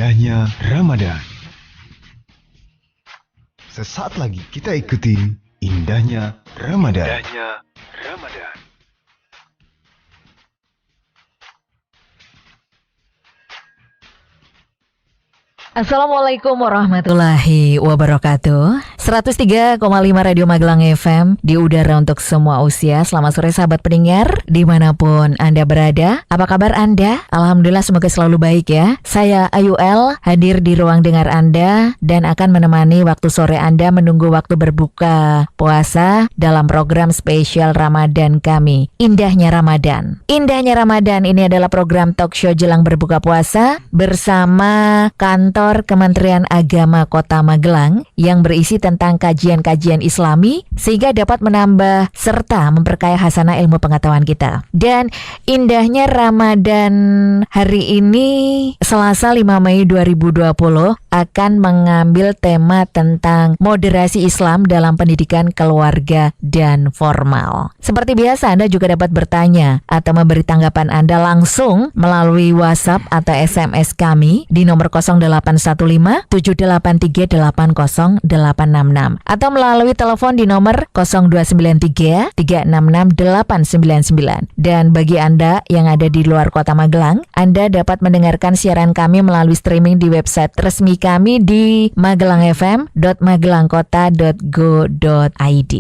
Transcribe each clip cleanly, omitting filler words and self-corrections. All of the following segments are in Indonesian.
Indahnya Ramadan. Sesaat lagi kita ikuti Indahnya Ramadan. Indahnya Ramadan. Assalamualaikum warahmatullahi wabarakatuh. 103,5 Radio Magelang FM di udara untuk semua usia. Selamat sore sahabat pendengar dimanapun Anda berada. Apa kabar Anda? Alhamdulillah semoga selalu baik ya. Saya Ayu L hadir di ruang dengar Anda dan akan menemani waktu sore Anda menunggu waktu berbuka puasa dalam program spesial Ramadan kami, Indahnya Ramadan. Indahnya Ramadan ini adalah program talk show jelang berbuka puasa bersama kantor Kementerian Agama Kota Magelang yang berisi tentang kajian-kajian Islami sehingga dapat menambah serta memperkaya hasanah ilmu pengetahuan kita. Dan indahnya Ramadan hari ini Selasa 5 Mei 2020 akan mengambil tema tentang moderasi Islam dalam pendidikan keluarga dan formal. Seperti biasa Anda juga dapat bertanya atau memberi tanggapan Anda langsung melalui WhatsApp atau SMS kami di nomor 0815 783 80866 atau melalui telepon di nomor 0293 366 899. Dan bagi Anda yang ada di luar Kota Magelang, Anda dapat mendengarkan siaran kami melalui streaming di website resmi kami di magelangfm.magelangkota.go.id.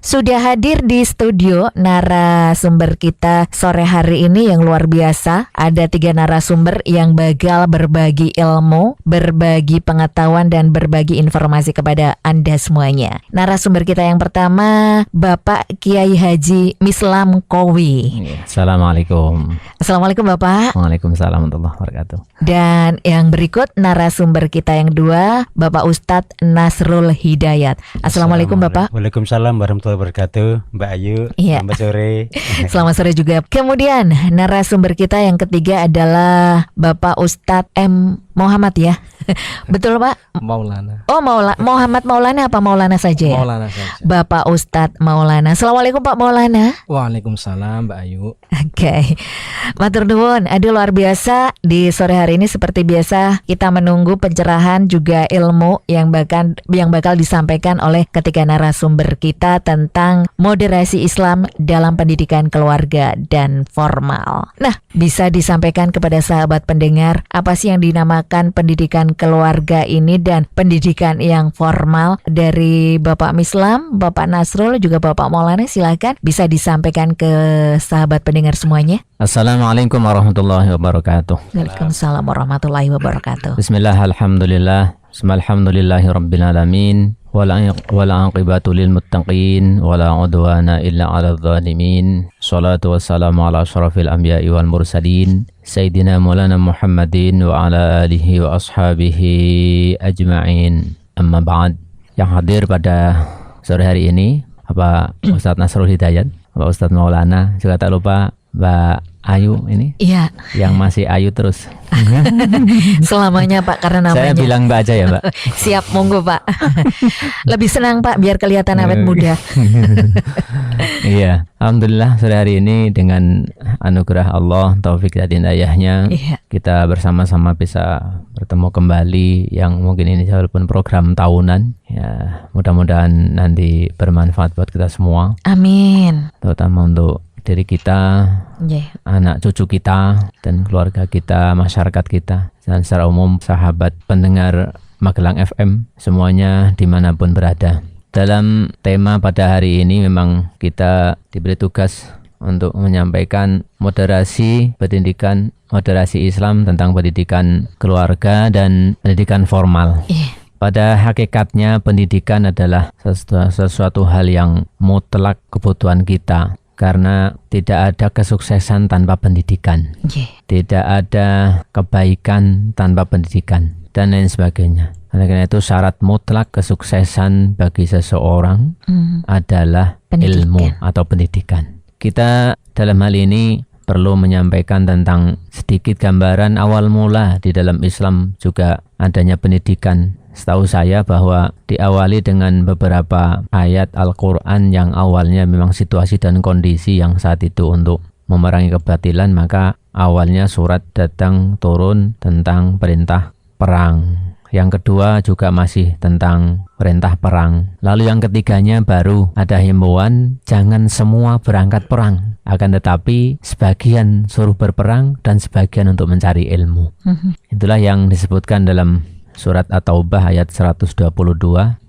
Sudah hadir di studio narasumber kita sore hari ini yang luar biasa. Ada 3 narasumber yang bakal berbagi ilmu, berbagi pengetahuan dan berbagi informasi kepada Anda semuanya. Narasumber kita yang pertama Bapak Kiai Haji Mislam Kowi. Assalamualaikum. Assalamualaikum Bapak. Waalaikumsalam warahmatullahi wabarakatuh. Dan yang berikut narasumber kita yang kedua Bapak Ustadz Nasrul Hidayat. Assalamualaikum Bapak. Waalaikumsalam warahmatullahi wabarakatuh, Mbak Ayu. Iya. Selamat sore. Selamat sore juga. Kemudian narasumber kita yang ketiga adalah Bapak Ustadz M. Muhammad ya. Betul Pak? Maulana. Oh Muhammad Maulana apa Maulana saja ya? Maulana saja. Bapak Ustadz Maulana. Assalamualaikum Pak Maulana. Waalaikumsalam Mbak Ayu. Oke. Matur nuwun. Aduh luar biasa di sore hari ini seperti biasa kita menunggu pencerahan juga ilmu yang bakal disampaikan oleh ketiga narasumber kita tentang moderasi Islam dalam pendidikan keluarga dan formal. Nah, bisa disampaikan kepada sahabat pendengar apa sih yang dinamakan pendidikan keluarga ini dan pendidikan yang formal dari Bapak Mislam, Bapak Nasrul juga Bapak Maulana. Silakan bisa disampaikan ke sahabat pendengar semuanya. Assalamualaikum warahmatullahi wabarakatuh. Waalaikumsalam warahmatullahi wabarakatuh. Bismillah, alhamdulillah, alhamdulillahi rabbil alamin, wala aqibatu lil muttaqin, wala udwana illa 'alal zalimin. Shalatu wassalamu ala asyrafil anbiya'i wal mursalin, sayyidina Maulana Muhammadin wa ala alihi wa ashabihi ajma'in. Amma ba'd. Yang hadir pada sore hari ini Bapak Ustadz Nasrul Hidayat, Bapak Ustadz Maulana, juga tak lupa Mbak Ayu ini. Iya. Yang masih Ayu terus. Selamanya Pak karena namanya. Saya bilang Mbak aja ya Mbak. Siap, monggo Pak. Lebih senang Pak biar kelihatan awet muda. Iya, alhamdulillah sore hari ini dengan anugerah Allah, taufik dan hidayahnya, kita bersama-sama bisa bertemu kembali yang mungkin ini walaupun program tahunan. Ya, mudah-mudahan nanti bermanfaat buat kita semua. Amin. Terutama untuk diri kita, anak cucu kita, dan keluarga kita, masyarakat kita, dan secara umum sahabat pendengar Magelang FM semuanya dimanapun berada. Dalam tema pada hari ini memang kita diberi tugas untuk menyampaikan moderasi pendidikan, moderasi Islam tentang pendidikan keluarga dan pendidikan formal. Pada hakikatnya pendidikan adalah sesuatu hal yang mutlak kebutuhan kita. Karena tidak ada kesuksesan tanpa pendidikan, tidak ada kebaikan tanpa pendidikan, dan lain sebagainya. Oleh karena itu syarat mutlak kesuksesan bagi seseorang adalah ilmu atau pendidikan. Kita dalam hal ini perlu menyampaikan tentang sedikit gambaran awal mula di dalam Islam juga adanya pendidikan. Setahu saya bahwa diawali dengan beberapa ayat Al-Quran yang awalnya memang situasi dan kondisi yang saat itu untuk memerangi kebatilan, maka awalnya surat datang turun tentang perintah perang. Yang kedua juga masih tentang perintah perang. Lalu yang ketiganya baru ada himbauan jangan semua berangkat perang, akan tetapi sebagian suruh berperang dan sebagian untuk mencari ilmu. Itulah yang disebutkan dalam surat At-Taubah ayat 122.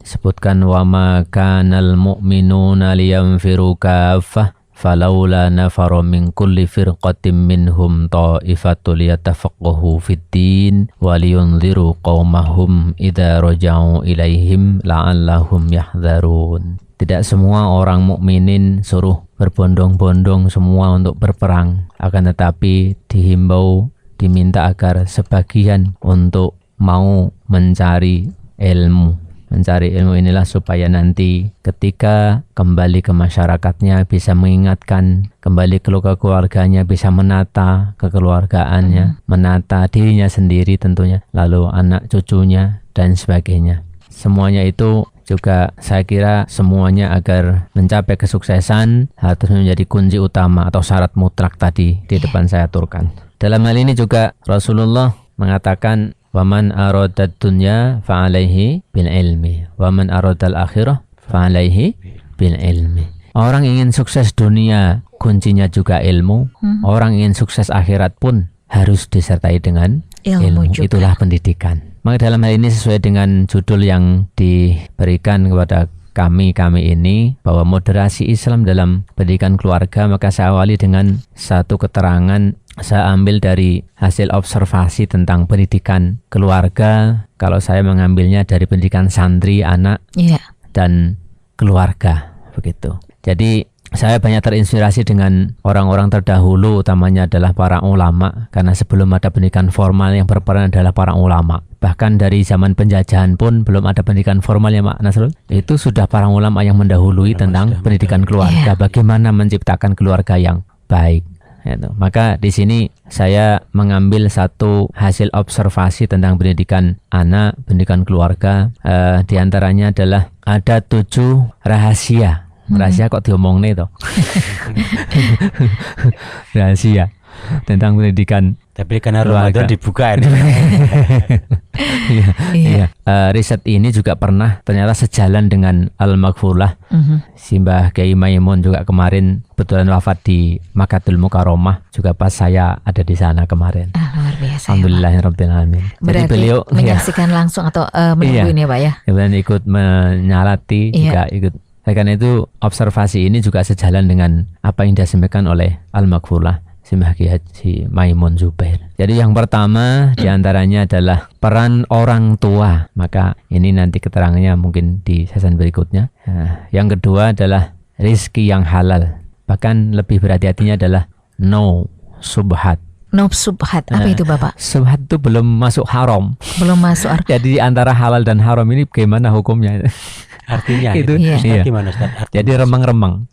Disebutkan wa ma kanal mu'minuna liyamfiru kaffah falaula nafara min kulli firqatin minhum ta'ifatul yatafaqahu fid-din wa liyunziru qaumahum idza raja'u ilaihim la'allahum yahdharun. Tidak semua orang mukminin suruh berbondong-bondong semua untuk berperang, akan tetapi dihimbau, diminta agar sebagian untuk mau mencari ilmu. Mencari ilmu inilah supaya nanti ketika kembali ke masyarakatnya bisa mengingatkan, kembali ke keluarganya bisa menata kekeluargaannya, menata dirinya sendiri tentunya, lalu anak cucunya dan sebagainya. Semuanya itu juga saya kira semuanya agar mencapai kesuksesan harus menjadi kunci utama atau syarat mutlak tadi di depan saya aturkan. Dalam hal ini juga Rasulullah mengatakan waman aradad dunya fa'alaihi bil ilmi waman aradal akhirah fa'alaihi bil ilmi. Orang ingin sukses dunia kuncinya juga ilmu. Orang ingin sukses akhirat pun harus disertai dengan ilmu. Itulah pendidikan. Maka dalam hal ini sesuai dengan judul yang diberikan kepada kami ini bahwa moderasi Islam dalam pendidikan keluarga, maka saya awali dengan satu keterangan. Saya ambil dari hasil observasi tentang pendidikan keluarga. Kalau saya mengambilnya dari pendidikan santri, anak, dan keluarga, begitu. Jadi saya banyak terinspirasi dengan orang-orang terdahulu, utamanya adalah para ulama, karena sebelum ada pendidikan formal yang berperan adalah para ulama. Bahkan dari zaman penjajahan pun belum ada pendidikan formal ya Mak Nasrul. Itu sudah para ulama yang mendahului tentang pendidikan keluarga, bagaimana menciptakan keluarga yang baik. Maka di sini saya mengambil satu hasil observasi tentang pendidikan anak, pendidikan keluarga. Di antaranya adalah ada 7 rahasia. Rahasia kok diomong nih toh? Rahasia tentang pendidikan. Tapi karena Ramadan dibuka ini. Iya. Riset ini juga pernah ternyata sejalan dengan Al-Maghfulah. Simbah Kiai Maimun juga kemarin kebetulan wafat di Makkahul Mukarramah, juga pas saya ada di sana kemarin. Luar biasa. Alhamdulillahirabbil alamin. Berarti beliau menyaksikan langsung atau menunggu ini Pak ya? Kemudian ikut menyalati, juga ikut. Karena itu observasi ini juga sejalan dengan apa yang disampaikan oleh Al-Maghfulah Simbah Kiai Haji Maimun Zubair. Jadi yang pertama diantaranya adalah peran orang tua. Maka ini nanti keterangannya mungkin di sesi berikutnya. Yang kedua adalah rizki yang halal. Bahkan lebih berhati-hatinya adalah no subhat. No subhat, apa itu Bapak? Subhat itu belum masuk haram. Belum masuk haram. Jadi antara halal dan haram ini bagaimana hukumnya? Artinya itu iya. Gimana Ustaz? Jadi remang-remang.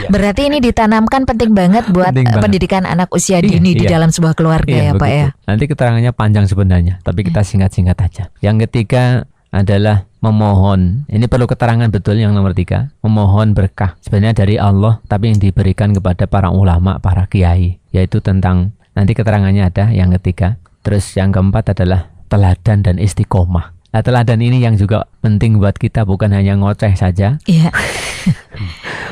Berarti ini ditanamkan penting banget buat pendidikan anak usia dini di dalam sebuah keluarga ya Pak ya. Nanti keterangannya panjang sebenarnya, tapi kita singkat-singkat aja. Yang ketiga adalah memohon. Ini perlu keterangan betul yang nomor 3. Memohon berkah sebenarnya dari Allah, tapi yang diberikan kepada para ulama, para kiai, yaitu tentang nanti keterangannya ada yang ketiga. Terus yang keempat adalah teladan dan istiqomah. Nah, teladan ini yang juga penting buat kita, bukan hanya ngoceh saja.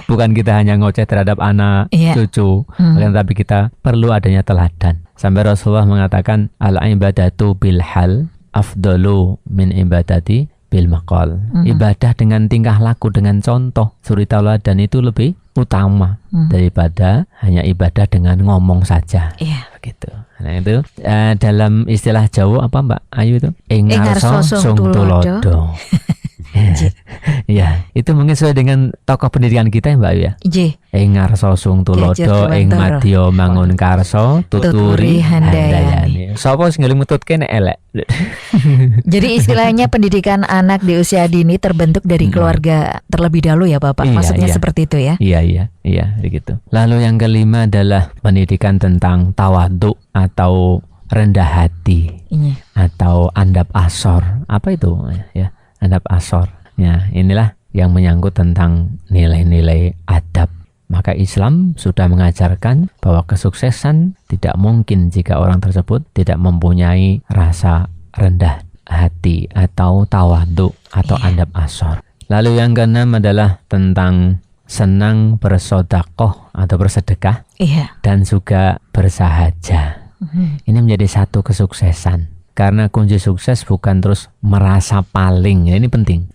Bukan kita hanya ngoceh terhadap anak, cucu, tapi kita perlu adanya teladan. Sampai Rasulullah mengatakan al-ibadatu bil hal afdalu min ibadati bil maqal. Ibadah dengan tingkah laku, dengan contoh, suri tauladan itu lebih utama daripada hanya ibadah dengan ngomong saja. Begitu. Nah itu dalam istilah Jawa apa Mbak Ayu itu? Engarso sung tulodo. Ya, itu mungkin sesuai dengan tokoh pendidikan kita ya Mbak Ayu ya. Engarso sung tulodo, eng madya mangun karso, tuturi handayani. Sapa sing ngelimututke nek elek. Jadi istilahnya pendidikan anak di usia dini terbentuk dari keluarga terlebih dahulu ya Bapak. Maksudnya seperti itu ya. Iya, begitu. Lalu yang kelima adalah pendidikan tentang tawadhu atau rendah hati. Atau andab asor. Apa itu ya? Andab asor. Ya, inilah yang menyangkut tentang nilai-nilai adab. Maka Islam sudah mengajarkan bahwa kesuksesan tidak mungkin jika orang tersebut tidak mempunyai rasa rendah hati atau tawadhu atau adab asor. Lalu yang keenam adalah tentang senang bersedekah atau bersedekah dan juga bersahaja. Ini menjadi satu kesuksesan. Karena kunci sukses bukan terus merasa paling, ya ini penting.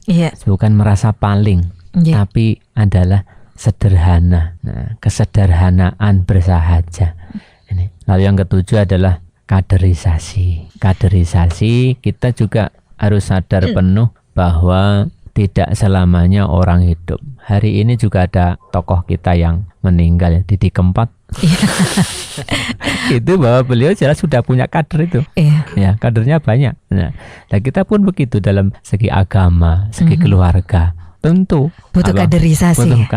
Bukan merasa paling, tapi adalah sederhana. Nah, kesederhanaan bersahaja. Ini. Lalu yang ketujuh adalah kaderisasi. Kaderisasi, kita juga harus sadar penuh bahwa tidak selamanya orang hidup. Hari ini juga ada tokoh kita yang meninggal, Didi Kempot. Itu bahwa beliau jelas sudah punya kader itu. Ya, kadernya banyak. Nah, kita pun begitu dalam segi agama, segi keluarga. Tentu butuh kaderisasi. Butuh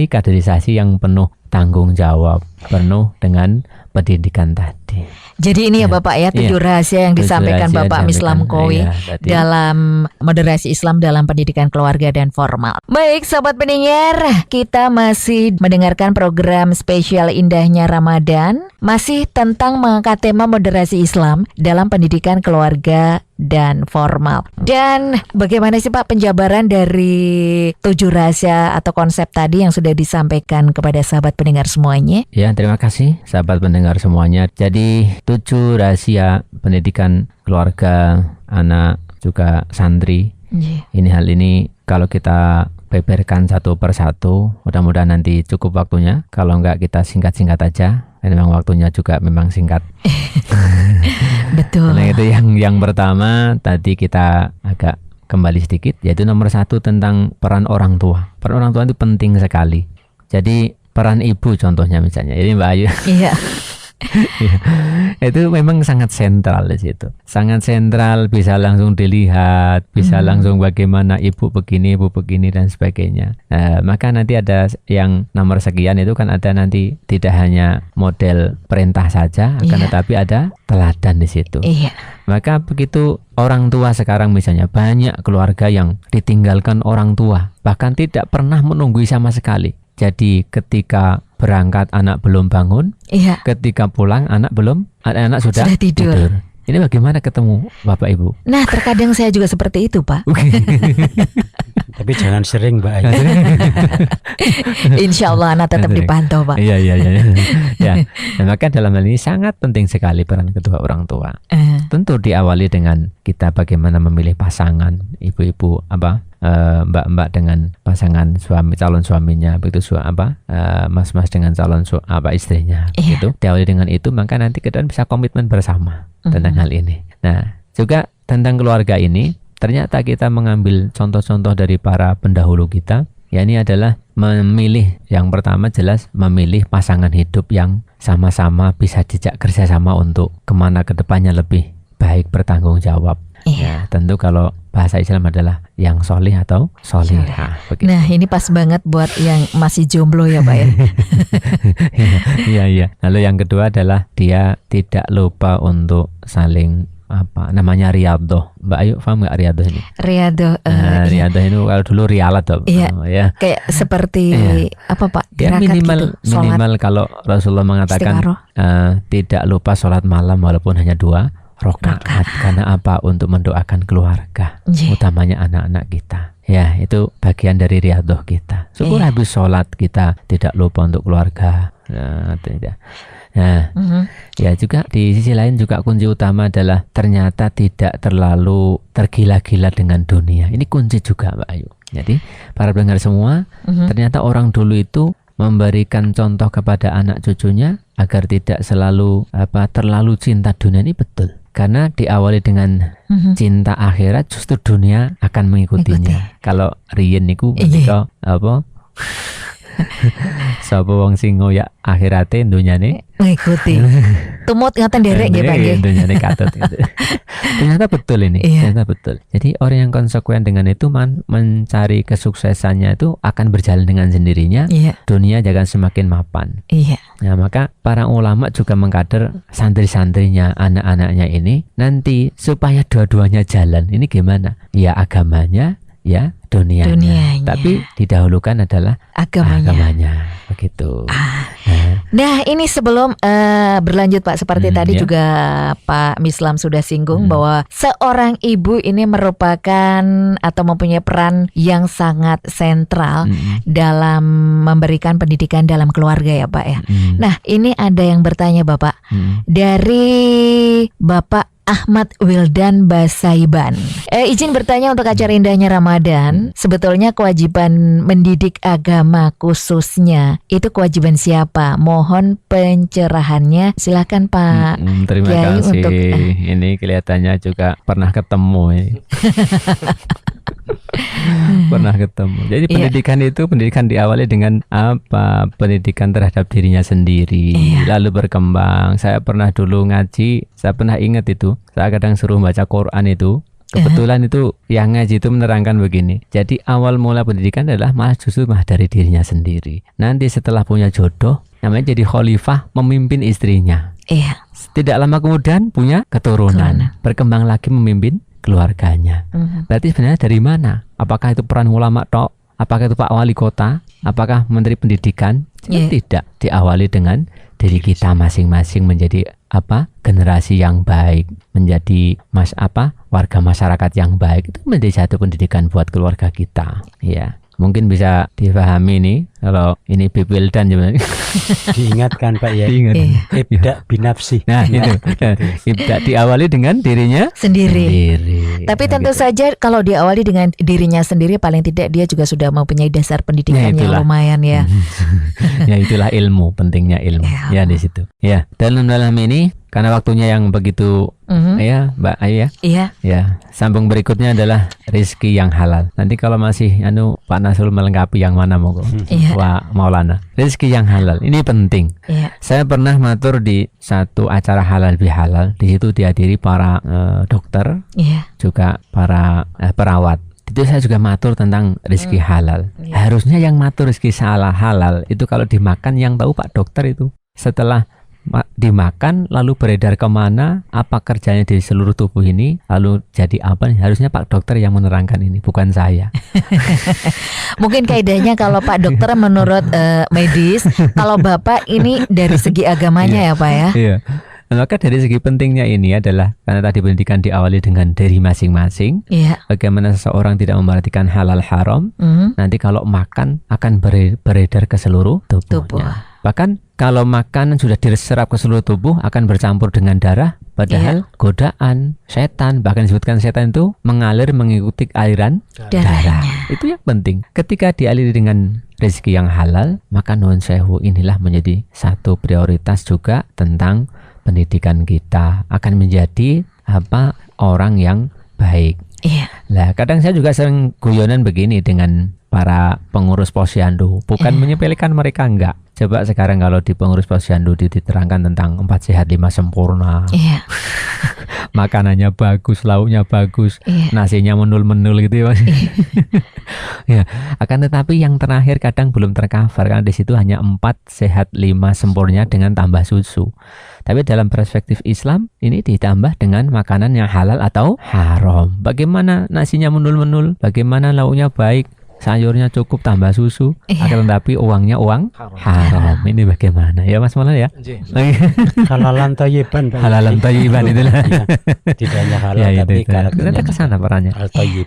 kaderisasi yang penuh tanggung jawab, penuh dengan pendidikan tadi. Jadi ini ya Bapak ya, 7 rahasia yang disampaikan Bapak Mislam Kowi dalam moderasi Islam dalam pendidikan keluarga dan formal. Baik sahabat pendengar, kita masih mendengarkan program spesial Indahnya Ramadan, masih tentang mengangkat tema moderasi Islam dalam pendidikan keluarga dan formal. Dan bagaimana sih Pak penjabaran dari 7 rahasia atau konsep tadi yang sudah disampaikan kepada sahabat pendengar semuanya? Ya, terima kasih sahabat pendengar semuanya. Jadi 7 rahasia pendidikan keluarga, anak, juga santri. Ini hal ini kalau kita beberkan satu persatu, mudah-mudahan nanti cukup waktunya. Kalau enggak kita singkat-singkat aja. Memang waktunya juga memang singkat. Betul. Nah itu yang pertama tadi kita agak kembali sedikit, yaitu nomor 1 tentang peran orang tua. Peran orang tua itu penting sekali. Jadi peran ibu contohnya misalnya, ini Mbak Ayu. Iya. Itu memang sangat sentral di situ. Sangat sentral, bisa langsung dilihat, bisa langsung bagaimana ibu begini dan sebagainya. Maka nanti ada yang nomor sekian itu kan ada nanti tidak hanya model perintah saja, akan tetapi ada teladan di situ. Maka begitu orang tua sekarang misalnya banyak keluarga yang ditinggalkan orang tua, bahkan tidak pernah menunggui sama sekali. Jadi ketika berangkat anak belum bangun, ketika pulang anak sudah tidur. Ini bagaimana ketemu Bapak Ibu? Nah, terkadang saya juga seperti itu, Pak. Tapi jangan sering, Mbak. Insya Allah anak tetap dipantau, Pak. Iya. Ya, dan maka dalam hal ini sangat penting sekali peran kedua orang tua. Tentu diawali dengan kita bagaimana memilih pasangan, ibu-ibu mbak-mbak dengan pasangan calon suaminya, begitu mas-mas dengan calon istrinya. Gitu. Diawali dengan itu, maka nanti kita bisa komitmen bersama tentang hal ini. Nah, juga tentang keluarga ini, ternyata kita mengambil contoh-contoh dari para pendahulu kita, yakni adalah memilih, yang pertama jelas memilih pasangan hidup yang sama-sama bisa dijak kerjasama untuk kemana ke depannya lebih baik, bertanggung jawab. Ya, tentu kalau bahasa Islam adalah yang solih atau solihah. Nah, ini pas banget buat yang masih jomblo ya Pak ya. Iya. Lalu yang kedua adalah dia tidak lupa untuk saling riyadhah. Mbak Ayu paham nggak riyadhah ini? Riyadhah itu kalau dulu rialat ya. Kayak seperti apa Pak? Ya, minimal kalau Rasulullah mengatakan tidak lupa sholat malam walaupun hanya 2 rakaat. Karena apa? Untuk mendoakan keluarga, utamanya anak-anak kita. Ya, itu bagian dari riyadhah kita. Syukur habis sholat kita tidak lupa untuk keluarga. Ya juga di sisi lain juga kunci utama adalah ternyata tidak terlalu tergila-gila dengan dunia. Ini kunci juga Mbak Ayu. Jadi para pendengar semua, ternyata orang dulu itu memberikan contoh kepada anak cucunya agar tidak terlalu cinta dunia. Ini betul. Karena diawali dengan cinta akhirat, justru dunia akan mengikutinya. Kalau riyen niku ketika sapa wong singo ya akhirate dunyane ngikuti. Tumut ngaten derek nggih Pak nggih. Dunyane katut gitu. Ternyata betul ini. Ternyata betul. Jadi orang yang konsekuen dengan itu mencari kesuksesannya itu akan berjalan dengan sendirinya. Dunia jangan semakin mapan. Nah, maka para ulama juga mengkader santri-santrinya, anak-anaknya ini nanti supaya dua-duanya jalan. Ini gimana? Ya agamanya, ya dunianya. Tapi didahulukan adalah agamanya. Begitu. Nah, ini sebelum berlanjut Pak, seperti tadi juga Pak Mislam sudah singgung bahwa seorang ibu ini merupakan atau mempunyai peran yang sangat sentral dalam memberikan pendidikan dalam keluarga ya Pak ya. Nah, ini ada yang bertanya Bapak dari Bapak Ahmad Wildan Basaiban. Izin bertanya untuk acara indahnya Ramadan, sebetulnya kewajiban mendidik agama khususnya itu kewajiban siapa? Mohon pencerahannya. Silakan Pak. Terima Kiai kasih. untuk ini kelihatannya juga pernah ketemu ini. Pernah ketemu. Jadi pendidikan itu diawali dengan apa? Pendidikan terhadap dirinya sendiri, lalu berkembang. Saya pernah dulu ngaji, saya pernah ingat itu. Saya kadang suruh baca Quran itu. Kebetulan itu yang ngaji itu menerangkan begini. Jadi awal mula pendidikan adalah justru dari dirinya sendiri. Nanti setelah punya jodoh, namanya jadi khalifah, memimpin istrinya. Tidak lama kemudian punya keturunan, berkembang lagi memimpin keluarganya. Berarti sebenarnya dari mana? Apakah itu peran ulama tok? Apakah itu Pak Wali Kota? Apakah Menteri Pendidikan? Tidak. Diawali dengan diri kita masing-masing menjadi generasi yang baik, menjadi warga masyarakat yang baik. Itu menjadi satu pendidikan buat keluarga kita. Ya. Mungkin bisa dipahami nih kalau ini Bipildan sebenarnya. Diingatkan Pak ya. Ibda binafsi. Nah, itu. Ibda diawali dengan dirinya sendiri. Tapi tentu saja kalau diawali dengan dirinya sendiri, paling tidak dia juga sudah mempunyai dasar pendidikan yang lumayan ya. Ya itulah ilmu, pentingnya ilmu. Ya di situ. Ya, dalam ini karena waktunya yang begitu ya Mbak Ayu ya. Ya, sambung berikutnya adalah rezeki yang halal. Nanti kalau masih Pak Nasrul melengkapi yang mana monggo. Pak Maulana. Rezeki yang halal ini penting. Saya pernah matur di satu acara halal bihalal. Di situ dihadiri para dokter, juga para perawat. Itu saya juga matur tentang rezeki halal. Harusnya yang matur rezeki halal itu kalau dimakan yang tahu Pak dokter itu. Setelah dimakan lalu beredar kemana, apa kerjanya di seluruh tubuh ini, lalu jadi apa, harusnya Pak dokter yang menerangkan ini, bukan saya. Mungkin kaidahnya kalau Pak dokter menurut medis, kalau Bapak ini dari segi agamanya ya Pak ya. Iya. Maka dari segi pentingnya ini adalah karena tadi pendidikan diawali dengan diri masing-masing. Bagaimana seseorang tidak memperhatikan halal haram, nanti kalau makan akan beredar ke seluruh tubuhnya. Bahkan kalau makanan sudah diserap ke seluruh tubuh akan bercampur dengan darah. Padahal godaan setan, bahkan disebutkan setan itu mengalir mengikuti aliran darah. Itu yang penting. Ketika dialiri dengan rezeki yang halal, maka nuwun sewu inilah menjadi satu prioritas juga tentang pendidikan kita, akan menjadi orang yang baik. Lah kadang saya juga sering guyonan begini dengan para pengurus posyandu, bukan menyepelekan mereka, enggak. Coba sekarang kalau di pengurus posyandu diterangkan tentang 4 sehat 5 sempurna. Makanannya bagus, lauknya bagus, nasinya menul-menul gitu ya Mas. Ya, akan tetapi yang terakhir kadang belum tercover karena di situ hanya 4 sehat 5 sempurna dengan tambah susu. Tapi dalam perspektif Islam ini ditambah dengan makanan yang halal atau haram. Bagaimana nasinya menul-menul, bagaimana lauknya baik, sayurnya cukup tambah susu, akan tetapi uangnya uang haram. Ini bagaimana ya Mas Maulana ya? Halalan thayyiban. Halalan thayyiban itulah. Tidak hanya halal tapi ternyata ke sana perannya.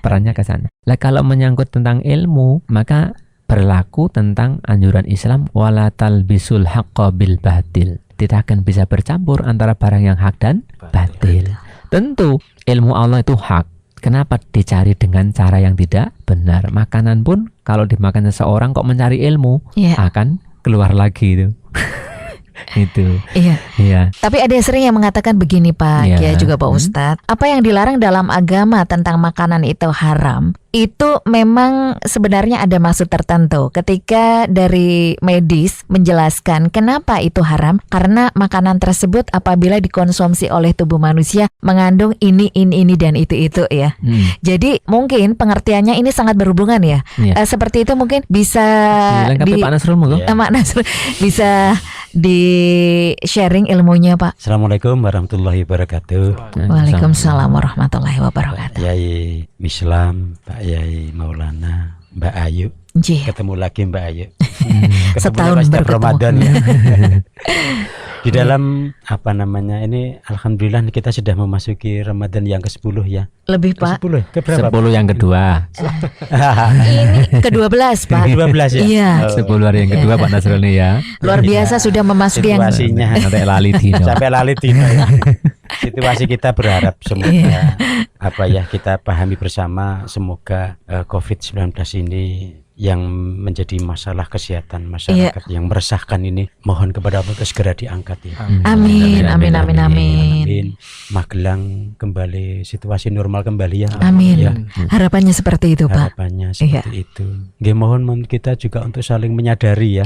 Perannya ke sana. Lah kalau menyangkut tentang ilmu, maka berlaku tentang anjuran Islam wala talbisul haqqo bil batil. Tidak akan bisa bercampur antara barang yang hak dan batil. Tentu ilmu Allah itu hak. Kenapa dicari dengan cara yang tidak benar? Makanan pun kalau dimakan seseorang kok mencari ilmu, akan keluar lagi itu. Itu. Iya. Tapi ada yang sering yang mengatakan begini Pak, ya juga Pak Ustadz, apa yang dilarang dalam agama tentang makanan itu haram, itu memang sebenarnya ada maksud tertentu. Ketika dari medis menjelaskan kenapa itu haram, karena makanan tersebut apabila dikonsumsi oleh tubuh manusia mengandung ini dan itu ya. Jadi mungkin pengertiannya ini sangat berhubungan ya. Seperti itu mungkin bisa Pak Nasrul bisa di sharing ilmunya Pak. Assalamualaikum warahmatullahi wabarakatuh. Waalaikumsalam warahmatullahi wabarakatuh. Yai Mislam, Pak Pak Yai Maulana, Mbak Ayu. Ketemu lagi Mbak Ayu. Setahun baru ketemu. Ramadan ya. Di dalam apa namanya ini, alhamdulillah kita sudah memasuki Ramadan yang ke-10 ya. Lebih Pak. Ke-10 yang kedua. Ini ke-12 Pak. Ke-12 ya. Iya. 10 hari yang kedua Pak Nasroni ya. Luar biasa sudah memasuki yang sampai lali dino. Sampai lali dino ya. Situasi kita berharap semoga kita pahami bersama, semoga COVID-19 ini yang menjadi masalah kesehatan masyarakat yang meresahkan ini, mohon kepada Allah segera diangkat ya. Amin. Magelang kembali situasi normal kembali ya. Amin. Ya. Harapannya seperti itu Pak. Harapannya seperti itu. Mohon kita juga untuk saling menyadari ya.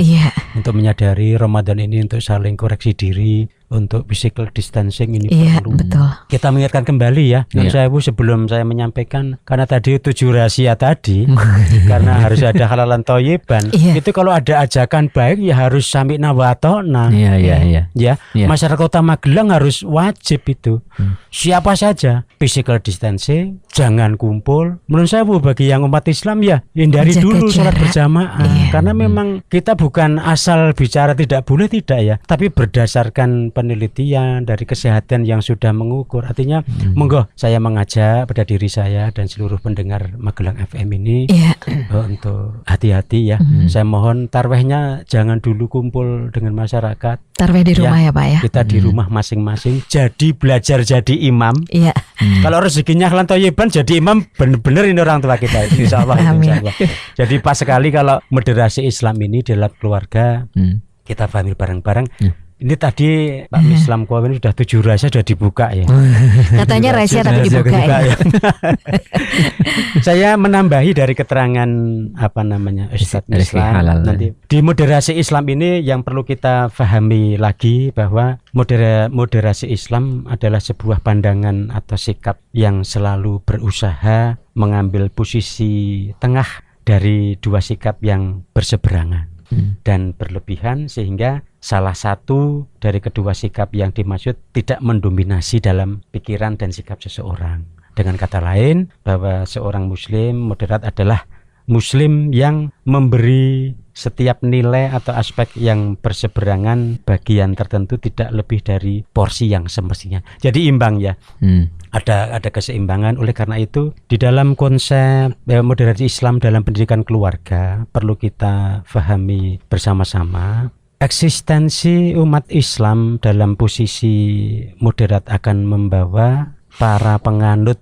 Untuk menyadari Ramadan ini, untuk saling koreksi diri, untuk physical distancing ini perlu. Betul. Kita mengingatkan kembali ya. Sebelum saya menyampaikan, karena tadi 7 rahasia tadi, karena harus ada halalan thayyiban. Itu kalau ada ajakan baik ya harus sami'na wa ata'na. Ya. Masyarakat Kota Magelang harus wajib itu. Siapa saja physical distancing, jangan kumpul. Menurut saya bagi yang umat Islam ya hindari dulu sholat berjamaah. Karena memang kita bukan asal bicara tidak boleh, tidak ya, tapi berdasarkan penelitian dari kesehatan yang sudah mengukur. Artinya monggo saya mengajak pada diri saya dan seluruh pendengar Magelang FM ini untuk hati-hati ya. Saya mohon tarwehnya jangan dulu kumpul dengan masyarakat. Tarweh di rumah ya Pak ya. Kita di rumah masing-masing. Jadi belajar jadi imam. Kalau rezekinya halalan thayyiban jadi imam, bener-bener ini orang tua kita. Insyaallah. Jadi pas sekali kalau moderasi Islam ini dalam keluarga kita pahami bareng-bareng. Ini tadi Pak Islam Kuawen sudah 7 rahasia sudah dibuka ya. Katanya rahasia tapi dibuka ya. Saya menambahi dari keterangan Ustadz Islam nanti di moderasi Islam ini yang perlu kita pahami lagi bahwa moderasi Islam adalah sebuah pandangan atau sikap yang selalu berusaha mengambil posisi tengah dari dua sikap yang berseberangan dan berlebihan, sehingga salah satu dari kedua sikap yang dimaksud tidak mendominasi dalam pikiran dan sikap seseorang. Dengan kata lain, bahwa seorang muslim moderat adalah muslim yang memberi setiap nilai atau aspek yang berseberangan bagian tertentu tidak lebih dari porsi yang semestinya. Jadi imbang ya. Ada keseimbangan. Oleh karena itu di dalam konsep moderasi Islam dalam pendidikan keluarga perlu kita pahami bersama-sama. Eksistensi umat Islam dalam posisi moderat akan membawa para penganut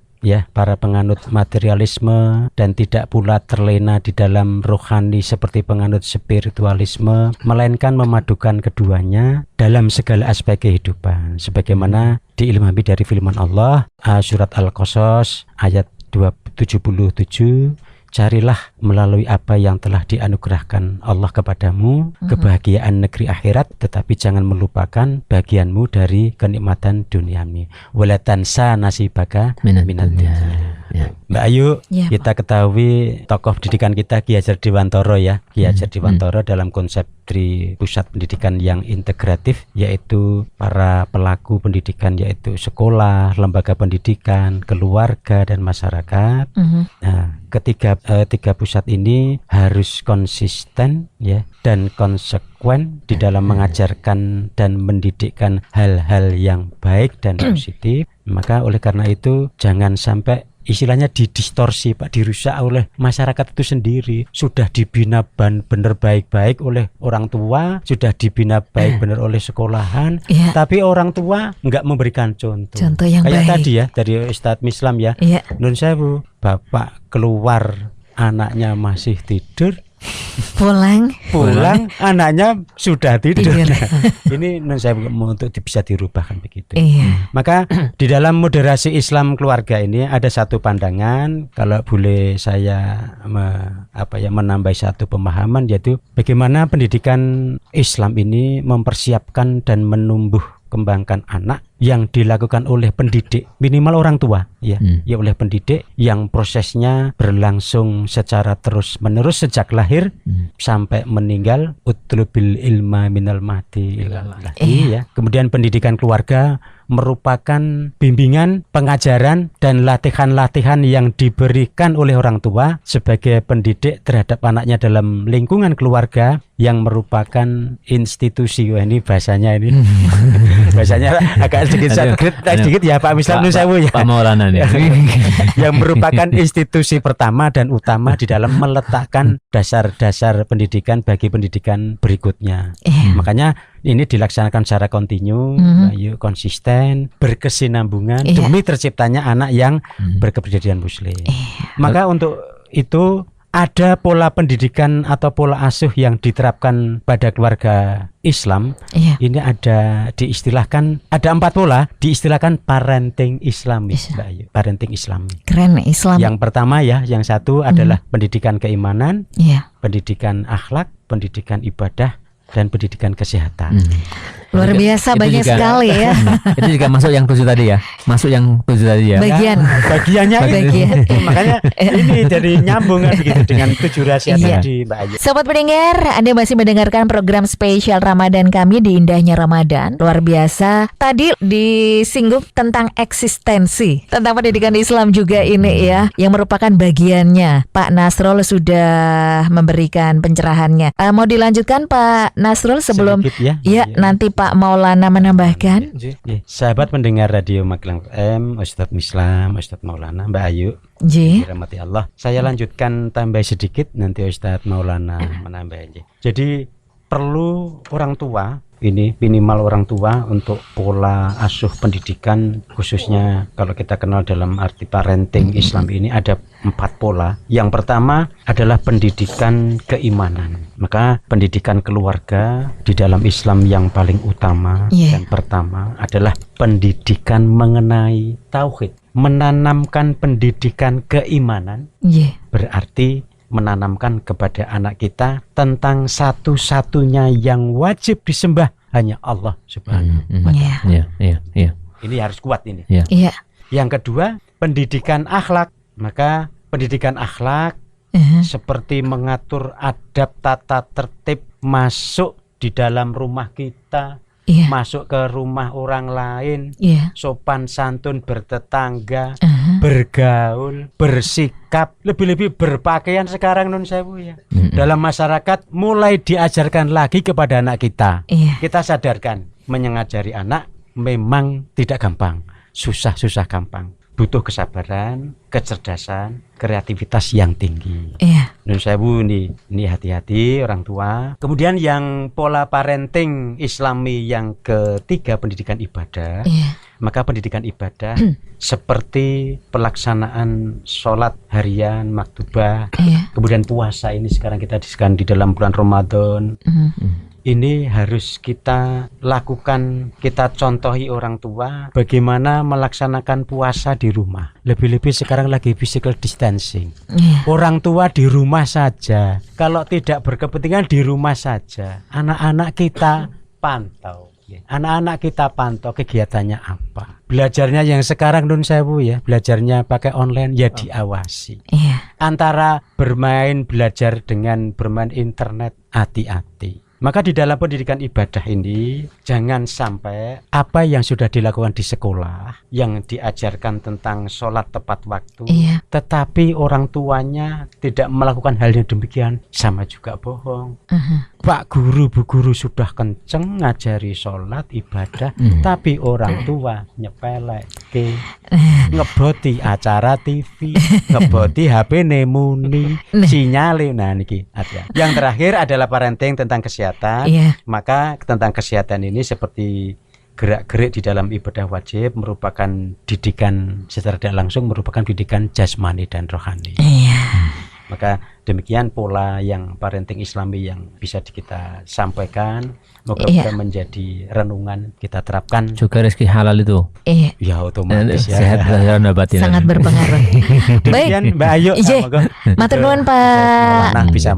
materialisme dan tidak pula terlena di dalam rohani seperti penganut spiritualisme, melainkan memadukan keduanya dalam segala aspek kehidupan, sebagaimana diilhami dari firman Allah surat Al-Qasas ayat 77. Carilah melalui apa yang telah dianugerahkan Allah kepadamu kebahagiaan negeri akhirat, tetapi jangan melupakan bagianmu dari kenikmatan duniawi. Wala tansa nasibaka minad dunya. Mbak Ayu, kita ketahui tokoh pendidikan kita Ki Hajar Dewantara ya. Ki Hajar Dewantara dalam konsep dari pusat pendidikan yang integratif, yaitu para pelaku pendidikan, yaitu sekolah, lembaga pendidikan, keluarga dan masyarakat. Nah, tiga pusat ini harus konsisten ya dan konsekuen di dalam mengajarkan dan mendidikkan hal-hal yang baik dan positif. Maka oleh karena itu jangan sampai istilahnya didistorsi Pak, dirusak oleh masyarakat itu sendiri. Sudah dibina benar baik-baik oleh orang tua, sudah dibina baik benar oleh sekolahan, tapi orang tua enggak memberikan contoh yang kayak baik. Tadi ya dari Ustadz Islam ya, nun sewu, bapak keluar anaknya masih tidur, pulang anaknya sudah tidur. Ini saya mau untuk bisa dirubahkan begitu. Maka di dalam moderasi Islam keluarga ini ada satu pandangan, kalau boleh saya menambah satu pemahaman, yaitu bagaimana pendidikan Islam ini mempersiapkan dan menumbuh kembangkan anak yang dilakukan oleh pendidik, minimal orang tua ya, ya oleh pendidik yang prosesnya berlangsung secara terus-menerus sejak lahir sampai meninggal. Utlubil ilma minal mahdi ilal lahdi ya. Kemudian pendidikan keluarga merupakan bimbingan, pengajaran dan latihan-latihan yang diberikan oleh orang tua sebagai pendidik terhadap anaknya dalam lingkungan keluarga yang merupakan institusi. Wah, ini bahasanya ini bahasanya agak sedikit ya Pak Mislam Nusewu ya. Pak Maulana nih. Yang merupakan institusi pertama dan utama di dalam meletakkan dasar-dasar pendidikan bagi pendidikan berikutnya. Makanya ini dilaksanakan secara kontinu, konsisten, berkesinambungan demi terciptanya anak yang berkepribadian muslim. Maka untuk itu ada pola pendidikan atau pola asuh yang diterapkan pada keluarga Islam. Ini ada diistilahkan, ada 4 pola, diistilahkan parenting Islami. Parenting Islami. Keren, Islam. Yang pertama ya, yang satu adalah pendidikan keimanan, pendidikan akhlak, pendidikan ibadah, dan pendidikan kesehatan. Luar biasa, banyak juga, sekali ya. Itu juga masuk yang 7 tadi ya. Masuk yang 7 tadi ya. Bagiannya ini. Makanya ini dari nyambungan begitu dengan 7 rahasia tadi, Mbak Ayu. Sobat pendengar, Anda masih mendengarkan program spesial Ramadan kami di Indahnya Ramadan. Luar biasa. Tadi disinggung tentang eksistensi, tentang pendidikan Islam juga ini ya, yang merupakan bagiannya. Pak Nasrul sudah memberikan pencerahannya. Mau dilanjutkan Pak Nasrul sebelum sedikit, nanti Pak Maulana menambahkan. Sahabat pendengar Radio Magelang FM, Ustadz Mislam, Ustadz Maulana, Mbak Ayu, dirahmati Allah. Saya lanjutkan tambah sedikit, nanti Ustadz Maulana menambah. Jadi perlu orang tua, ini minimal orang tua untuk pola asuh pendidikan, khususnya kalau kita kenal dalam arti parenting Islam ini ada 4 pola. Yang pertama adalah pendidikan keimanan. Maka pendidikan keluarga di dalam Islam yang paling utama dan pertama adalah pendidikan mengenai tauhid. Menanamkan pendidikan keimanan berarti menanamkan kepada anak kita tentang satu-satunya yang wajib disembah hanya Allah Subhanahu wa Ta'ala. Ini harus kuat ini. Yang kedua, pendidikan akhlak. Maka pendidikan akhlak seperti mengatur adab tata tertib masuk di dalam rumah kita, masuk ke rumah orang lain, sopan santun bertetangga, bergaul, bersikap, lebih-lebih berpakaian sekarang nun sewu ya. Dalam masyarakat mulai diajarkan lagi kepada anak kita. Kita sadarkan mengajari anak memang tidak gampang, susah gampang. Butuh kesabaran, kecerdasan, kreativitas yang tinggi. Nun sewu ini hati-hati orang tua. Kemudian yang pola parenting Islami yang ketiga, pendidikan ibadah. Maka pendidikan ibadah seperti pelaksanaan sholat harian, maktubah, kemudian puasa ini sekarang kita disekan di dalam bulan Ramadan. Ini harus kita lakukan, kita contohi orang tua bagaimana melaksanakan puasa di rumah. Lebih-lebih sekarang lagi physical distancing. Orang tua di rumah saja, kalau tidak berkepentingan di rumah saja. Anak-anak kita pantau. Anak-anak kita pantau kegiatannya apa. Belajarnya yang sekarang nun sewu ya, belajarnya pakai online ya diawasi. Antara bermain belajar dengan bermain internet, hati-hati. Maka di dalam pendidikan ibadah ini jangan sampai apa yang sudah dilakukan di sekolah, yang diajarkan tentang sholat tepat waktu, tetapi orang tuanya tidak melakukan hal yang demikian, sama juga bohong. Pak guru, bu guru sudah kenceng ngajari sholat ibadah, tapi orang tua nyepelek, ngeboti acara TV, ngeboti HP nemuni, sinyale. Nah niki ada. Yang terakhir adalah parenting tentang kesehatan. Maka tentang kesehatan ini seperti gerak-gerik di dalam ibadah wajib merupakan didikan secara tidak langsung, merupakan didikan jasmani dan rohani. Maka Demikian pola yang parenting Islami yang bisa kita sampaikan. Moga-moga menjadi renungan kita terapkan. Juga rezeki halal itu. Ya otomatis ya. Sehat sangat berpengaruh. Baik, Mbak Ayu. Matur nuwun Pak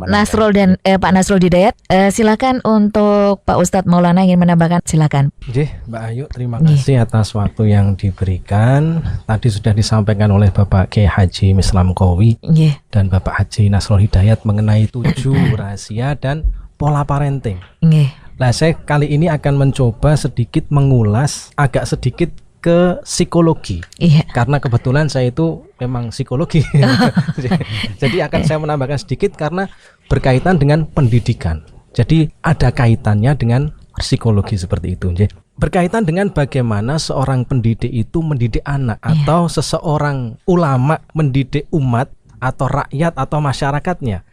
Nasrul dan Pak Nasrul Hidayat. Silakan untuk Pak Ustadz Maulana ingin menambahkan, silakan. Mbak Ayu, terima kasih atas waktu yang diberikan. Tadi sudah disampaikan oleh Bapak Kiai Haji Mislam Kowi dan Bapak Haji Nasrul Hidayat mengenai 7 rahasia dan pola parenting. Nah, saya kali ini akan mencoba sedikit mengulas agak sedikit ke psikologi. Karena kebetulan saya itu memang psikologi. Jadi akan saya menambahkan sedikit karena berkaitan dengan pendidikan. Jadi ada kaitannya dengan psikologi seperti itu. Berkaitan dengan bagaimana seorang pendidik itu mendidik anak atau seseorang ulama mendidik umat atau rakyat atau masyarakatnya.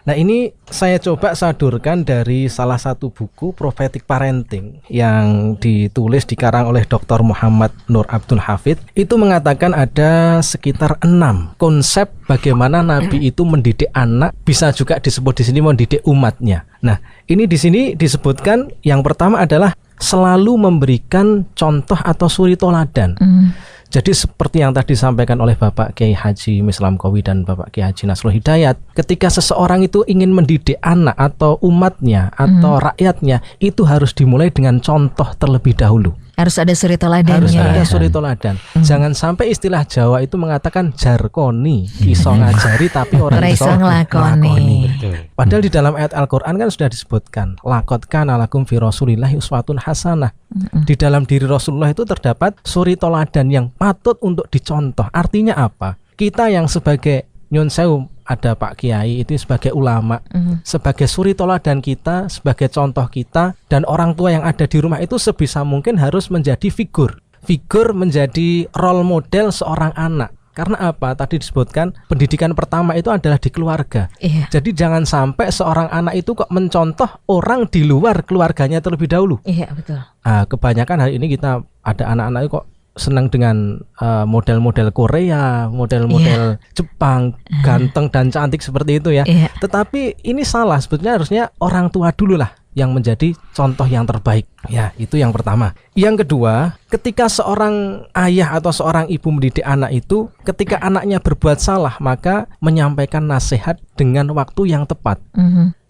Nah, ini saya coba sadurkan dari salah satu buku Prophetic Parenting yang ditulis dikarang oleh Dr. Muhammad Nur Abdul Hafid. Itu mengatakan ada sekitar 6 konsep bagaimana Nabi itu mendidik anak, bisa juga disebut di sini mendidik umatnya. Nah, ini di sini disebutkan yang pertama adalah selalu memberikan contoh atau suri toladan. Jadi seperti yang tadi disampaikan oleh Bapak Kiai Haji Mislam Kowi dan Bapak Kiai Haji Nasrul Hidayat, ketika seseorang itu ingin mendidik anak atau umatnya atau rakyatnya, itu harus dimulai dengan contoh terlebih dahulu. Harus ada suri teladannya. Harus ada suri teladan. Jangan sampai istilah Jawa itu mengatakan jarkoni, iso ngajari tapi orang iso nglakoni. Padahal di dalam ayat Al-Qur'an kan sudah disebutkan, laqad kana lakum fi rasulillahi uswatun hasanah. Di dalam diri Rasulullah itu terdapat suri teladan yang patut untuk dicontoh. Artinya apa? Kita yang sebagai nyun sewu, ada Pak Kiai itu sebagai ulama, sebagai suri toladan kita, sebagai contoh kita, dan orang tua yang ada di rumah itu sebisa mungkin harus menjadi figur menjadi role model seorang anak. Karena apa? Tadi disebutkan pendidikan pertama itu adalah di keluarga. Jadi jangan sampai seorang anak itu kok mencontoh orang di luar keluarganya terlebih dahulu. Betul. Kebanyakan hari ini kita ada anak-anak itu kok senang dengan model-model Korea, model-model Jepang, ganteng dan cantik seperti itu ya. Tetapi ini salah, sebetulnya harusnya orang tua dulu lah yang menjadi contoh yang terbaik. Ya, itu yang pertama. Yang kedua, ketika seorang ayah atau seorang ibu mendidik anak itu, ketika anaknya berbuat salah, maka menyampaikan nasihat dengan waktu yang tepat.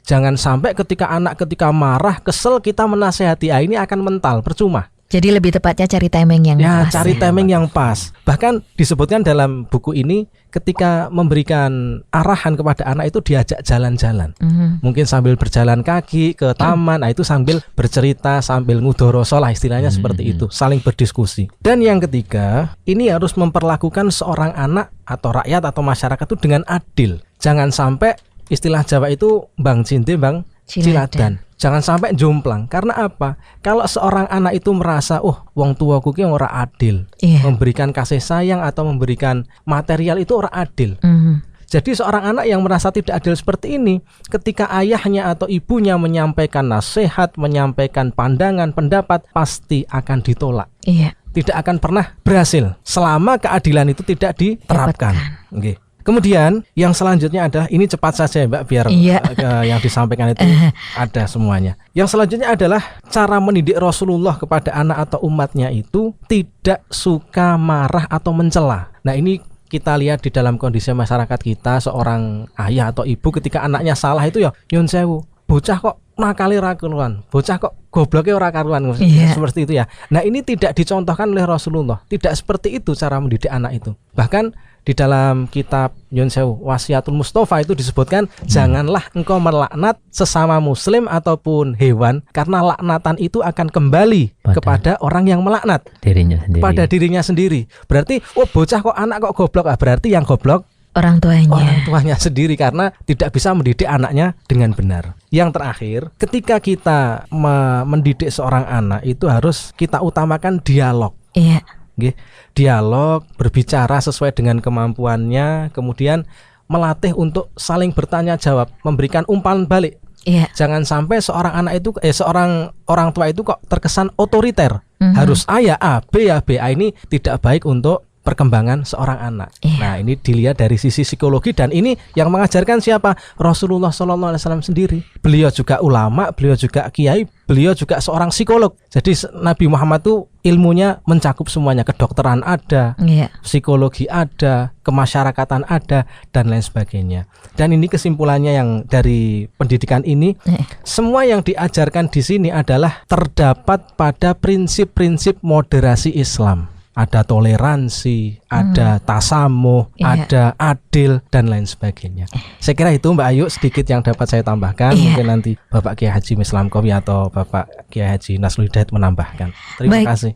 Jangan sampai ketika marah, kesel, kita menasehati, ini akan mental, percuma. Jadi lebih tepatnya cari timing yang pas. Cari timing yang pas. Bahkan disebutkan dalam buku ini, ketika memberikan arahan kepada anak itu diajak jalan-jalan. Mungkin sambil berjalan kaki ke taman, itu sambil bercerita, sambil ngudoroso lah istilahnya seperti itu, saling berdiskusi. Dan yang ketiga, ini harus memperlakukan seorang anak atau rakyat atau masyarakat itu dengan adil. Jangan sampai istilah Jawa itu bang cinte bang ciladan. Jangan sampai jomplang. Karena apa? Kalau seorang anak itu merasa, wong tuaku ki ora adil, memberikan kasih sayang atau memberikan material itu ora adil. Jadi seorang anak yang merasa tidak adil seperti ini, ketika ayahnya atau ibunya menyampaikan nasihat, menyampaikan pandangan, pendapat, pasti akan ditolak. Tidak akan pernah berhasil selama keadilan itu tidak diterapkan. Kemudian yang selanjutnya adalah, ini cepat saja Mbak biar yang disampaikan itu ada semuanya. Yang selanjutnya adalah cara mendidik Rasulullah kepada anak atau umatnya itu tidak suka marah atau mencela. Nah, ini kita lihat di dalam kondisi masyarakat kita, seorang ayah atau ibu ketika anaknya salah itu ya nyun sewu, bocah kok nakali ra karuan, bocah kok gobloknya ora karuan, seperti itu ya. Nah, ini tidak dicontohkan oleh Rasulullah. Tidak seperti itu cara mendidik anak itu. Bahkan di dalam kitab Nyun Sewu Wasiatul Mustafa itu disebutkan, janganlah engkau melaknat sesama muslim ataupun hewan, karena laknatan itu akan kembali kepada orang yang melaknat pada dirinya sendiri. Berarti bocah kok anak kok goblok, berarti yang goblok orang tuanya sendiri, karena tidak bisa mendidik anaknya dengan benar. Yang terakhir, ketika kita mendidik seorang anak itu harus kita utamakan dialog. Dialog, berbicara sesuai dengan kemampuannya, kemudian melatih untuk saling bertanya jawab, memberikan umpan balik. Jangan sampai seorang anak itu seorang orang tua itu kok terkesan otoriter. Harus A ya A, B ya B. Ini tidak baik untuk perkembangan seorang anak. Nah, ini dilihat dari sisi psikologi, dan ini yang mengajarkan siapa? Rasulullah SAW sendiri. Beliau juga ulama, beliau juga kiai, beliau juga seorang psikolog. Jadi Nabi Muhammad tuh ilmunya mencakup semuanya. Kedokteran ada, psikologi ada, kemasyarakatan ada, dan lain sebagainya. Dan ini kesimpulannya yang dari pendidikan ini, semua yang diajarkan di sini adalah terdapat pada prinsip-prinsip moderasi Islam. Ada toleransi, ada tasamuh, ada adil, dan lain sebagainya. Saya kira itu Mbak Ayu sedikit yang dapat saya tambahkan. Mungkin nanti Bapak Kiai Haji Mislam Kowi atau Bapak Kiai Haji Nasrul Hidayat menambahkan. Terima kasih.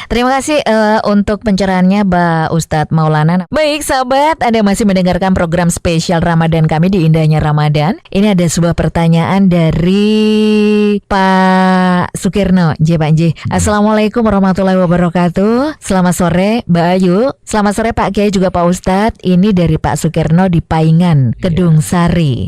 Terima kasih untuk pencerahannya Mbak Ustadz Maulana. Baik sahabat, Anda masih mendengarkan program spesial Ramadan kami di Indahnya Ramadan. Ini ada sebuah pertanyaan dari Pak Sukirno. Pak J. Assalamualaikum warahmatullahi wabarakatuh. Selamat sore Mbak Ayu. Selamat sore Pak Kiai juga Pak Ustadz. Ini dari Pak Sukirno di Paingan, Kedung Sari.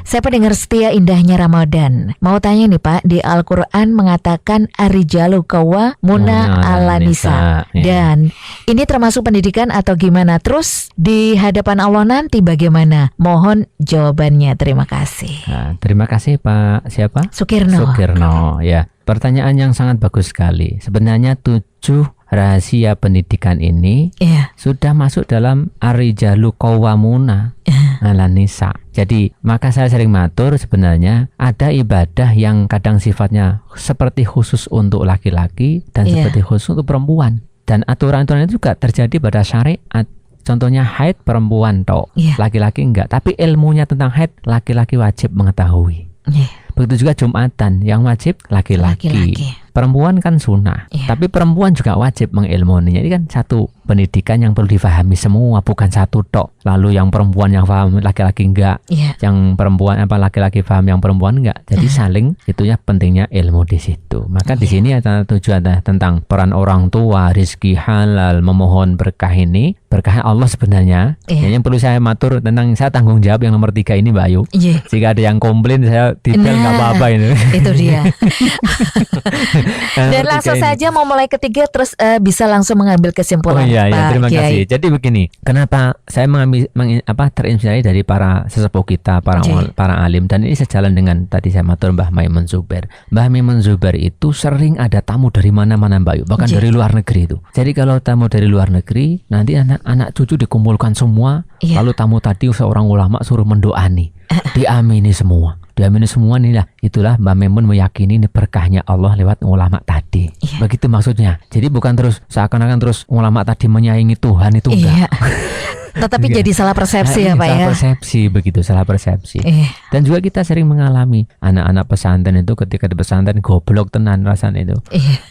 Saya pendengar setia Indahnya Ramadan. Mau tanya nih Pak, di Al-Quran mengatakan Ar-rijalu qawwamuna 'alan nisa. Dan ini termasuk pendidikan atau gimana? Terus di hadapan Allah nanti bagaimana? Mohon jawabannya. Terima kasih. Nah, terima kasih Pak siapa? Sukirno. Ya. Pertanyaan yang sangat bagus sekali. Sebenarnya 7 rahasia pendidikan ini sudah masuk dalam Ar-rijalu qawwamuna 'alan nisa. Jadi maka saya sering matur, sebenarnya ada ibadah yang kadang sifatnya seperti khusus untuk laki-laki dan seperti khusus untuk perempuan. Dan aturan-aturan itu juga terjadi pada syariat. Contohnya haid perempuan tok, laki-laki enggak. Tapi ilmunya tentang haid laki-laki wajib mengetahui. Begitu juga Jumatan, yang wajib laki-laki. Perempuan kan sunnah, tapi perempuan juga wajib mengilmuninya. Ini kan satu pendidikan yang perlu difahami semua, bukan satu tok. Lalu yang perempuan yang paham, laki-laki enggak. Yang perempuan laki-laki paham, yang perempuan enggak. Jadi saling, itunya pentingnya ilmu di situ. Maka di sini ada tujuan tentang peran orang tua, rizki halal, memohon berkah ini. Berkah Allah sebenarnya. Yang perlu saya matur tentang, saya tanggung jawab yang nomor 3 ini Mbak Ayu. Jika ada yang komplain, saya detail nggak apa-apa ini. Itu dia. Dan langsung saja mau mulai ketiga, terus bisa langsung mengambil kesimpulan. Terima kasih. Jadi begini, kenapa saya terinspirasi dari para sesepuh kita, para alim, dan ini sejalan dengan tadi saya matur Mbah Maimun Zubair. Mbah Maimun Zubair itu sering ada tamu dari mana-mana Mbak Ayu, bahkan dari luar negeri itu. Jadi kalau tamu dari luar negeri, nanti anak cucu dikumpulkan semua, lalu tamu tadi seorang ulama suruh mendoani, diamini semua. Inilah, itulah Mbak Maimun meyakini ini berkahnya Allah lewat ulama tadi. Begitu maksudnya. Jadi bukan terus seakan-akan terus ulama tadi menyaingi Tuhan, itu enggak. Tetapi jadi salah persepsi ya Pak ya. Salah persepsi. Dan juga kita sering mengalami anak-anak pesantren itu ketika di pesantren goblok tenan rasanya itu.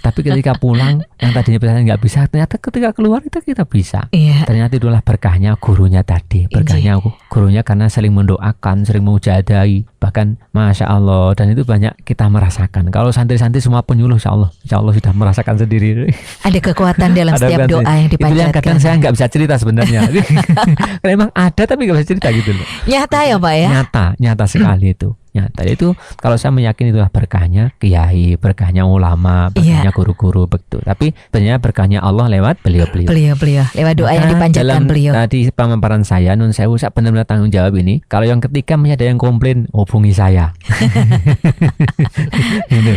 Tapi ketika pulang yang tadinya pesantren nggak bisa, ternyata ketika keluar kita bisa. Ternyata itulah berkahnya gurunya tadi. Berkahnya gurunya karena saling mendoakan, sering mujadai. Bahkan Masya Allah, dan itu banyak kita merasakan. Kalau santri-santri semua penyuluh, Insya Allah sudah merasakan sendiri. Ada kekuatan dalam setiap doa yang dipanjatkan. Itu yang kadang saya nggak bisa cerita sebenarnya. Karena emang ada tapi nggak bisa cerita gitu loh. Nyata ya Pak ya. Nyata sekali itu. Nyata itu kalau saya meyakini itulah berkahnya kiai, berkahnya ulama, berkahnya guru-guru begitu. Tapi sebenarnya berkahnya Allah lewat beliau-beliau. Lewat doa yang dipanjatkan beliau. Tadi pemaparan saya, nun sewu, saya benar-benar tanggung jawab ini. Kalau yang ketiga ada yang komplain, hubungi saya. Gitu.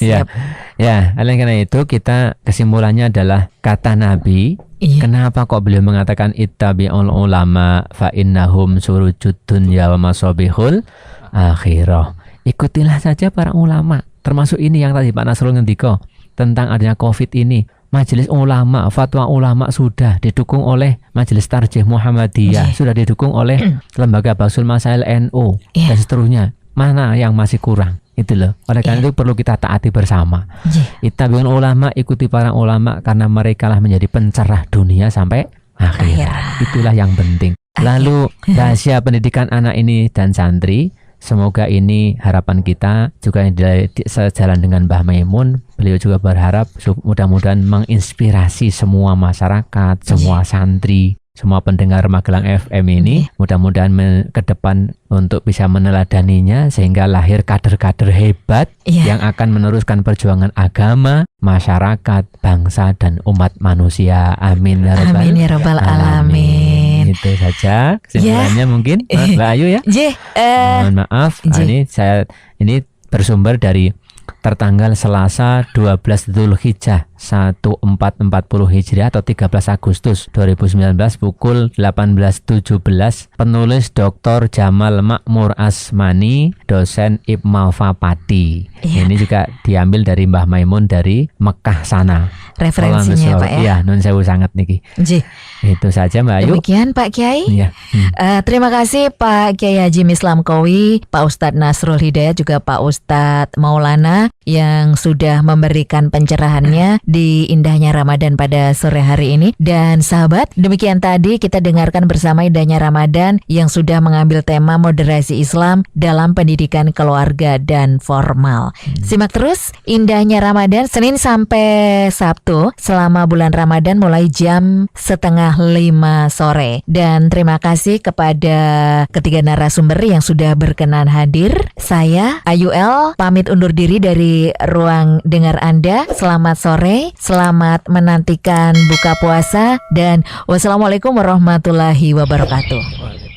Siap. Ya, oleh karena itu kita kesimpulannya adalah kata Nabi. Kenapa kok beliau mengatakan ittabi'ul ulama fa innahum surujud dunya wa masabihul akhirah. Ikutilah saja para ulama. Termasuk ini yang tadi Pak Nasrul ngendika tentang adanya Covid ini. Majelis ulama, fatwa ulama sudah didukung oleh Majelis Tarjih Muhammadiyah, sudah didukung oleh Lembaga Bahsul Masail NU dan seterusnya. Mana yang masih kurang? Itu loh. Oleh karena itu perlu kita taati bersama. Ittabi'ul ulama, ikuti para ulama karena mereka lah menjadi pencerah dunia sampai akhirat. Itulah yang penting. Lalu rahasia pendidikan anak ini dan santri, semoga ini harapan kita juga sejalan dengan Mbah Maimun. Beliau juga berharap mudah-mudahan menginspirasi semua masyarakat, semua santri, semua pendengar Magelang FM ini, mudah-mudahan ke depan untuk bisa meneladaninya sehingga lahir kader-kader hebat yang akan meneruskan perjuangan agama, masyarakat, bangsa dan umat manusia. Amin ya rabbal, amin ya rabbal alamin. Itu saja kesimpulannya mungkin Mbak Ayu ya. Mohon maaf, ini bersumber dari tertanggal Selasa 12 Dzulhijjah 1440 Hijriah atau 13 Agustus 2019 pukul 18.17. Penulis Dr. Jamal Makmur Asmani, dosen Ipma Pati. Ini juga diambil dari Mbah Maimun dari Mekah sana. Referensinya Pak ya. Iya, nun sewu sangat niki. Itu saja Mbak Ayu. Demikian Pak Kiai. Ya. Terima kasih Pak Kiai Haji Mislam Kowi, Pak Ustadz Nasrul Hidayat, juga Pak Ustadz Maulana yang sudah memberikan pencerahannya di indahnya Ramadan pada sore hari ini. Dan sahabat, demikian tadi kita dengarkan bersama indahnya Ramadan yang sudah mengambil tema moderasi Islam dalam pendidikan keluarga dan formal. Simak terus indahnya Ramadan Senin sampai Sabtu selama bulan Ramadan mulai jam 4:30 sore. Dan terima kasih kepada ketiga narasumber yang sudah berkenan hadir. Saya Ayu L pamit undur diri dari ruang dengar Anda. Selamat sore, selamat menantikan buka puasa, dan wassalamualaikum warahmatullahi wabarakatuh.